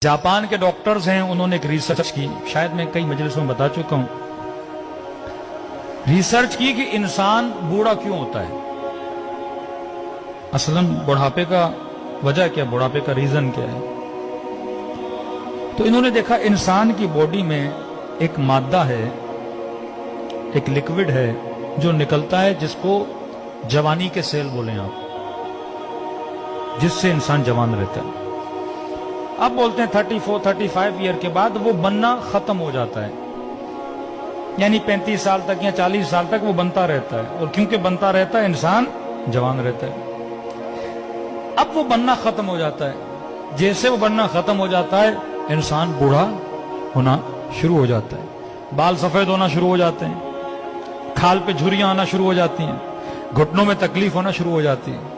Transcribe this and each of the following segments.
Japan के doctors हैं, उन्होंने एक रिसर्च की, शायद मैं कई मजलिसों में बता चुका हूं, रिसर्च की कि इंसान बूढ़ा क्यों होता है, असलन बुढ़ापे का वजह क्या, बुढ़ापे का रीजन क्या है। तो इन्होंने देखा इंसान की बॉडी में एक मादा है, एक लिक्विड है जो निकलता है, जिसको जवानी के सेल बोले आप, जिससे इंसान जवान रहता है। अब बोलते हैं 34-35 ईयर के बाद वो बनना खत्म हो जाता है, यानी 35 साल तक या 40 साल तक वो बनता रहता है, और क्योंकि बनता रहता है इंसान जवान रहता है। अब वो बनना खत्म हो जाता है, जैसे वो बनना खत्म हो जाता है इंसान बूढ़ा होना शुरू हो जाता है, बाल सफेद होना शुरू हो जाते हैं, खाल पे झुर्रियां आना शुरू हो जाती हैं, घुटनों में तकलीफ होना शुरू हो जाती है।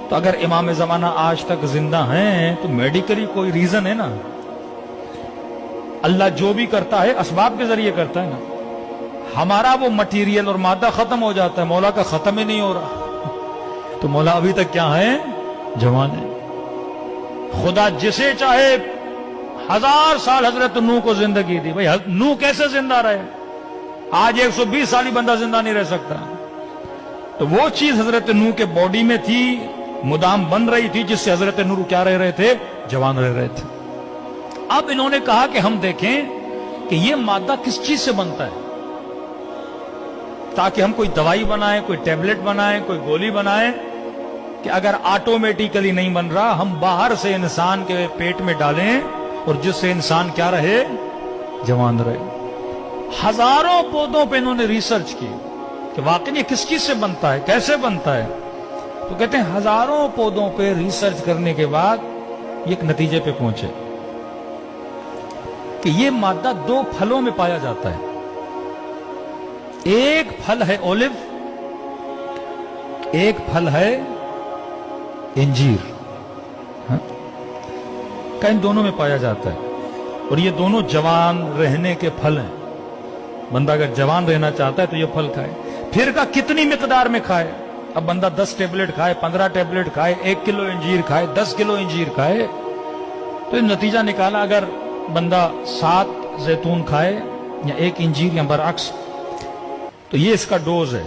तो अगर इमाम जमाना आज तक जिंदा हैं तो मेडिकली कोई रीजन है ना, अल्लाह जो भी करता है असबाब के जरिए करता है ना। हमारा वो मटीरियल और मादा खत्म हो जाता है, मौला का खत्म ही नहीं हो रहा, तो मौला अभी तक क्या है, जवान है। खुदा जिसे चाहे 1000 साल हजरत नूह को जिंदगी दी, भाई नूह कैसे जिंदा रहे, आज 120 साल ही बंदा जिंदा नहीं रह सकता। तो वो चीज हजरत नूह के बॉडी में थी, मुदाम बन रही थी, जिससे हजरत नूह क्या रह रहे थे, जवान रह रहे थे। अब इन्होंने कहा कि हम देखें कि ये मादा किस चीज से बनता है, ताकि हम कोई दवाई बनाए, कोई टैबलेट बनाए, कोई गोली बनाए, कि अगर ऑटोमेटिकली नहीं बन रहा, हम बाहर से इंसान के पेट में डालें और जिससे इंसान क्या रहे, जवान रहे। हजारों पौधों पे इन्होंने रिसर्च की कि वाकई ये किस चीज से बनता है, कैसे बनता है। तो कहते हैं हजारों पौधों पे रिसर्च करने के बाद ये एक नतीजे पे पहुंचे कि ये मादा 2 फलों में पाया जाता है। एक फल है ओलिव, एक फल है इंजीर, का इन दोनों में पाया जाता है, और ये दोनों जवान रहने के फल हैं। बंदा अगर जवान रहना चाहता है तो ये फल खाए। फिर का कितनी मिकदार में खाए, अब बंदा 10 टेबलेट खाए, 15 टेबलेट खाए, 1 किलो इंजीर खाए, 10 किलो इंजीर खाए, तो नतीजा निकाला अगर बंदा 7 जैतून खाए या 1 इंजीर या बरअक्स, तो ये इसका डोज है।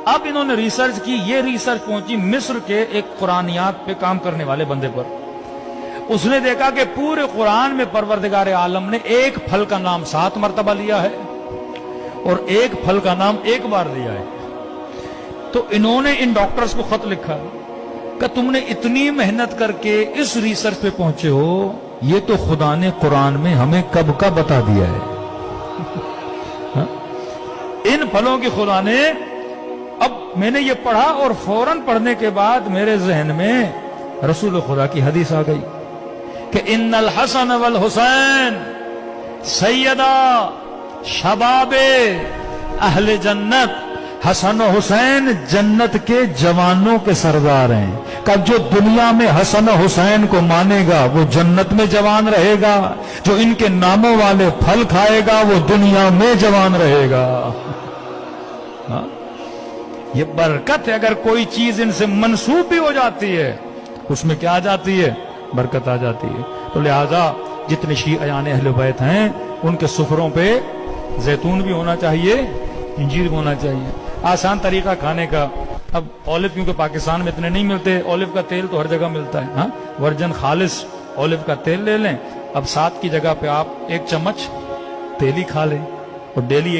अब इन्होंने रिसर्च की, ये रिसर्च पहुंची मिस्र के एक कुरानियात पे काम करने वाले बंदे पर। उसने देखा कि पूरे कुरान में परवरदिगार आलम ने एक फल का नाम 7 मरतबा लिया है और एक फल का नाम 1 बार लिया है। तो इन्होंने इन डॉक्टर्स को खत लिखा कि तुमने इतनी मेहनत करके इस रिसर्च पे पहुंचे हो, ये तो खुदा ने कुरान में हमें कब का बता दिया है। इन फलों की खुदा ने, अब मैंने ये पढ़ा और फौरन पढ़ने के बाद मेरे जहन में रसूल खुदा की हदीस आ गई कि इन्नल हसन वल हुसैन सैयदा शबाबे अहले जन्नत, हसन और हुसैन जन्नत के जवानों के सरदार हैं। कब जो दुनिया में हसन और हुसैन को मानेगा वो जन्नत में जवान रहेगा, जो इनके नामों वाले फल खाएगा वो दुनिया में जवान रहेगा। हाँ? ये बरकत है, अगर कोई चीज इनसे मंसूब भी हो जाती है उसमें क्या आ जाती है, बरकत आ जाती है। तो लिहाजा जितने शीअयान अहले बैत हैं उनके सुफरों पे जैतून भी होना चाहिए, इंजीर भी होना चाहिए। आसान तरीका खाने का। अब ऑलिव क्योंकि पाकिस्तान में इतने नहीं मिलते, ऑलिव का तेल तो हर जगह मिलता है, हाँ, वर्जन खालिस ऑलिव का तेल ले लें। अब 7 की जगह पे आप 1 चम्मच तेल ही खा लें और डेली